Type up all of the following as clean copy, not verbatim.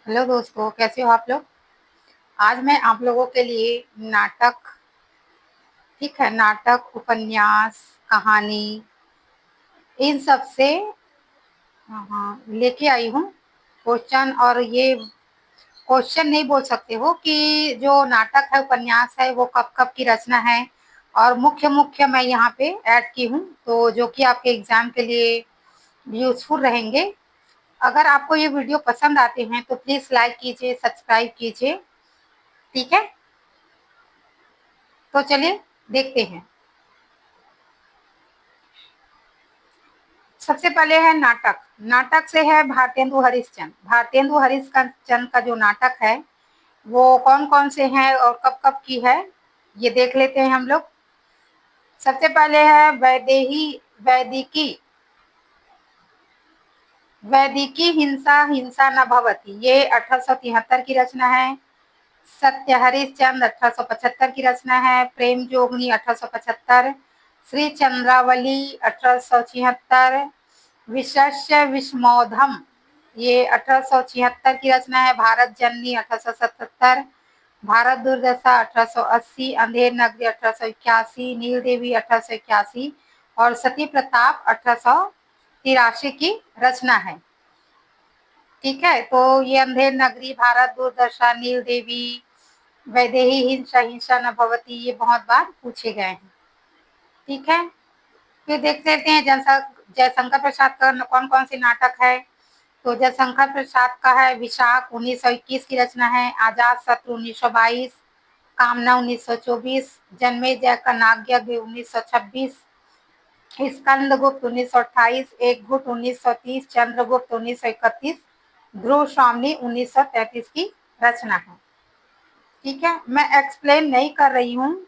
Hello दोस्तों, कैसे हो आप लोग। आज मैं आप लोगों के लिए नाटक, ठीक है, नाटक, उपन्यास, कहानी, इन सब से हाँ लेके आई हूँ क्वेश्चन। और ये क्वेश्चन नहीं बोल सकते हो कि जो नाटक है, उपन्यास है, वो कब कब की रचना है। और मुख्य मुख्य मैं यहाँ पे ऐड की हूँ, तो जो कि आपके एग्जाम के लिए यूजफुल रहेंगे। अगर आपको ये वीडियो पसंद आते हैं तो प्लीज लाइक कीजिए, सब्सक्राइब कीजिए, ठीक है। तो चलिए देखते हैं। सबसे पहले है नाटक। नाटक से है भारतेंदु हरिश्चंद्र। भारतेंदु हरिश्चंद्र का जो नाटक है वो कौन कौन से हैं और कब कब की है, ये देख लेते हैं हम लोग। सबसे पहले है वैदिकी वैदिकी हिंसा हिंसा न भवति, ये 1873 की रचना है। सत्य हरिश्चंद्र 1875 की रचना है। प्रेम जोगनी 1875। श्री चंद्रावली 1876। विशस्य विस्मोधम, ये 1876 की रचना है। भारत जननी 1877। भारत दुर्दशा 1880। अंधेर नगरी 1881। नील देवी 1881 और सती प्रताप 1883 की रचना है, ठीक है। तो ये अंधेर नगरी, भारत दुर्दशा, नील देवी, वैदेही हिंसा हिंसा न भवती, ये बहुत बार पूछे गए हैं, ठीक है। फिर देख लेते हैं जयशंकर प्रसाद का कौन कौन से नाटक है। तो जयशंकर प्रसाद का है विशाख 1921 की रचना है। आजाद शत्रु 1922। कामना 1924। जन्मेजय का नागयज्ञ 1926। स्कंदगुप्त 1928। एक घुट 1930। चंद्रगुप्त 1931। ध्रुव स्वामी 1933 की रचना है, ठीक है। मैं एक्सप्लेन नहीं कर रही हूँ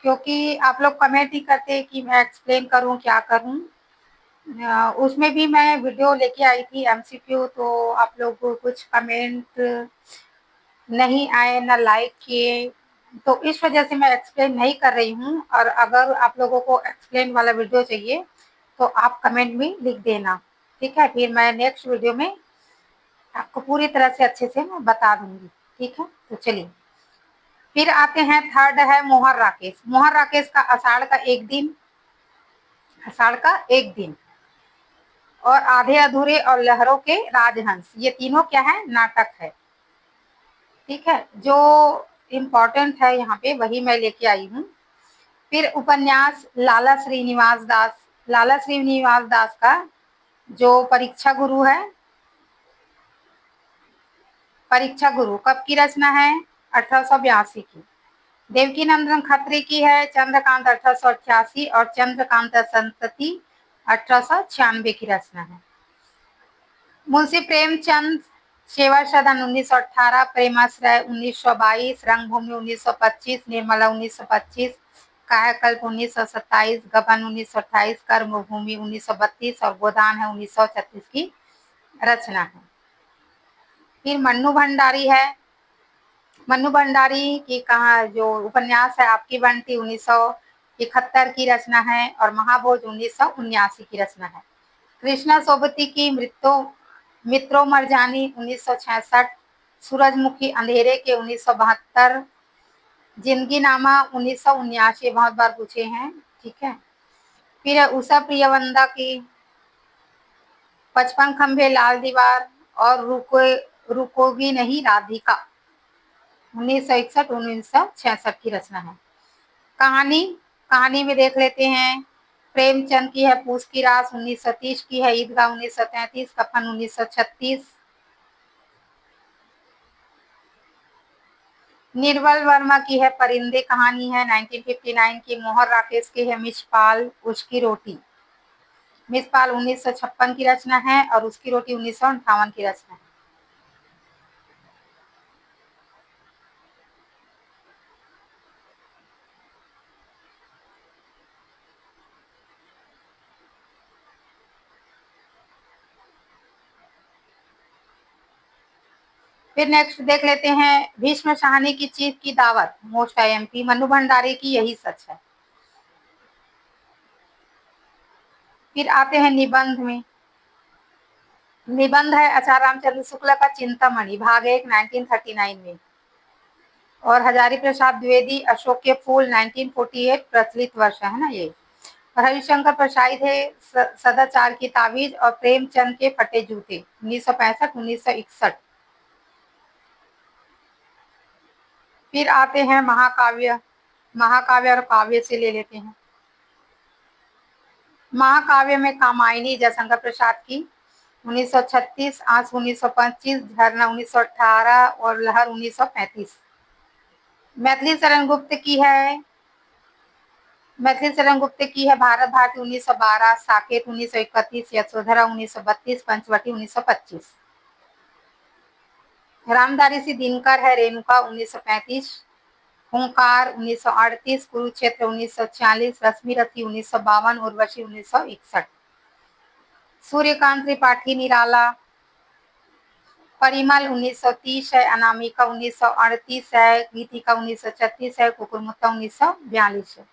क्योंकि आप लोग कमेंट ही करते कि मैं एक्सप्लेन करूँ, क्या करूँ। उसमें भी मैं वीडियो लेके आई थी एमसीक्यू, तो आप लोग कुछ कमेंट नहीं आए, ना लाइक किए, तो इस वजह से मैं एक्सप्लेन नहीं कर रही हूँ। और अगर आप लोगों को एक्सप्लेन वाला वीडियो चाहिए तो आप कमेंट में लिख देना, ठीक है। फिर मैं नेक्स्ट वीडियो में आपको पूरी तरह से अच्छे से मैं बता दूंगी, ठीक है। तो चलिए फिर आते हैं। थर्ड है मोहर राकेश। मोहर राकेश का आषाढ़ का एक दिन और आधे अधूरे और लहरों के राजहंस, ये तीनों क्या है, नाटक है, ठीक है। जो इम्पोर्टेंट है यहाँ पे वही मैं लेके आई हूँ। फिर उपन्यास लाला श्रीनिवास दास। लाला श्रीनिवास दास का जो परीक्षा गुरु है, परीक्षा गुरु कब की रचना है, 1882 की। देवकी नंदन खत्री की है चंद्रकांत 1888 और चंद्रकांत संतति 1896 की रचना है। मुंशी प्रेमचंद सेवा सदन 1918। प्रेमाश्रय 1922। रंगभूमि 1925। निर्मला 1925। कायाकल्प 1927। गबन 1928। कर्मभूमि 1932 और गोदान है 1936 की रचना है। फिर मन्नू भंडारी है। मन्नू भंडारी की कहा जो उपन्यास है आपकी बंटी 1971 की रचना है और महाभोज 1979 की रचना है। कृष्णा सोबती की मित्रों मरजानी 1966। सूरजमुखी अंधेरे के 1972। जिंदगी नामा 1979, बहुत बार पूछे हैं, ठीक है। फिर उषा प्रियवंदा की 55 खंभे लाल दीवार और रुकोगी नहीं राधिका 1961 1966 की रचना है। कहानी कहानी में देख लेते हैं। प्रेमचंद की है पूस की रास 1930 की है। ईदगाह 1933। कफन 1936। निर्मल वर्मा की है परिंदे कहानी है 1959 की। मोहर राकेश की है मिसपाल उसकी रोटी। मिसपाल 1956 की रचना है और उसकी रोटी 1958 की रचना है। फिर नेक्स्ट देख लेते हैं। भीष्म शाहनी की चीफ की दावत मोस्ट आईएमपी। मनु भंडारी की यही सच है। फिर आते हैं निबंध में। निबंध है आचार्य रामचंद्र शुक्ल का चिंतामणि भाग 1 1939 में। और हजारी प्रसाद द्विवेदी अशोक के फूल 1948 प्रचलित वर्ष है ना ये। और हरिशंकर प्रसाद है सदाचार की ताबीज और प्रेमचंद के फटे जूते 1965-1961। फिर आते हैं महाकाव्य। महाकाव्य और काव्य से ले लेते हैं। महाकाव्य में कामायनी जयशंकर प्रसाद की 1936, आंसू 1925, झरना 1918 और लहर 1935। मैथिली शरण गुप्त की है भारत भारती 1912, साकेत 1931, यशोधरा 1932, पंचवटी 1925। रामधारी सिंह दिनकर है रेणुका 1935, हुंकार 1938, कुरुक्षेत्र 1940, रश्मि रथी 1952, उर्वशी 1961। सूर्यकांत त्रिपाठी निराला परिमल 1930 है, अनामिका 1938 है, गीतिका 1936 है, कुकुरमुत्ता 1942 है।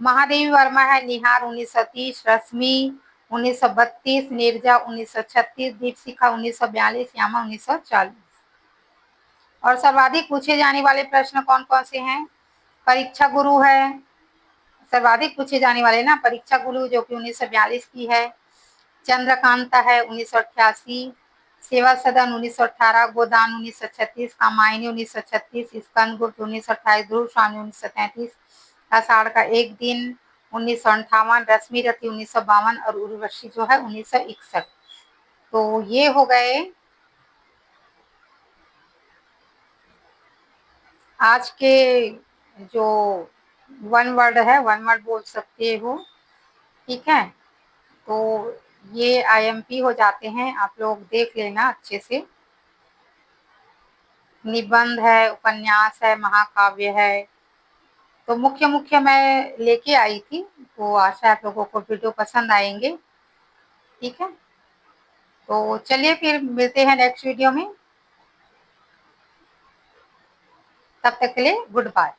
महादेवी वर्मा है निहार 1930, रश्मि 1932, नीरजा 1936, दीपशिखा 1942, यामा 1940। और सर्वाधिक पूछे जाने वाले प्रश्न कौन कौन से हैं? परीक्षा गुरु है सर्वाधिक पूछे जाने वाले ना, परीक्षा गुरु जो कि 1942 की है। चंद्रकांता है 1988, सेवा सदन 1918, गोदान 1936, कामायनी 1936, स्कंद गुप्त 1928, ध्रुव स्वामी 1933, आषाढ़ का एक दिन 1958, रश्मि रथी 1952 और उर्वशी जो है 1961। तो ये हो गए आज के जो वन वर्ड बोल सकते हो, ठीक है। तो ये IMP हो जाते हैं, आप लोग देख लेना अच्छे से। निबंध है, उपन्यास है, महाकाव्य है। तो मुख्य मैं लेके आई थी, तो आशा आप लोगों को वीडियो पसंद आएंगे, ठीक है। तो चलिए फिर मिलते हैं नेक्स्ट वीडियो में, तब तक के लिए गुड बाय।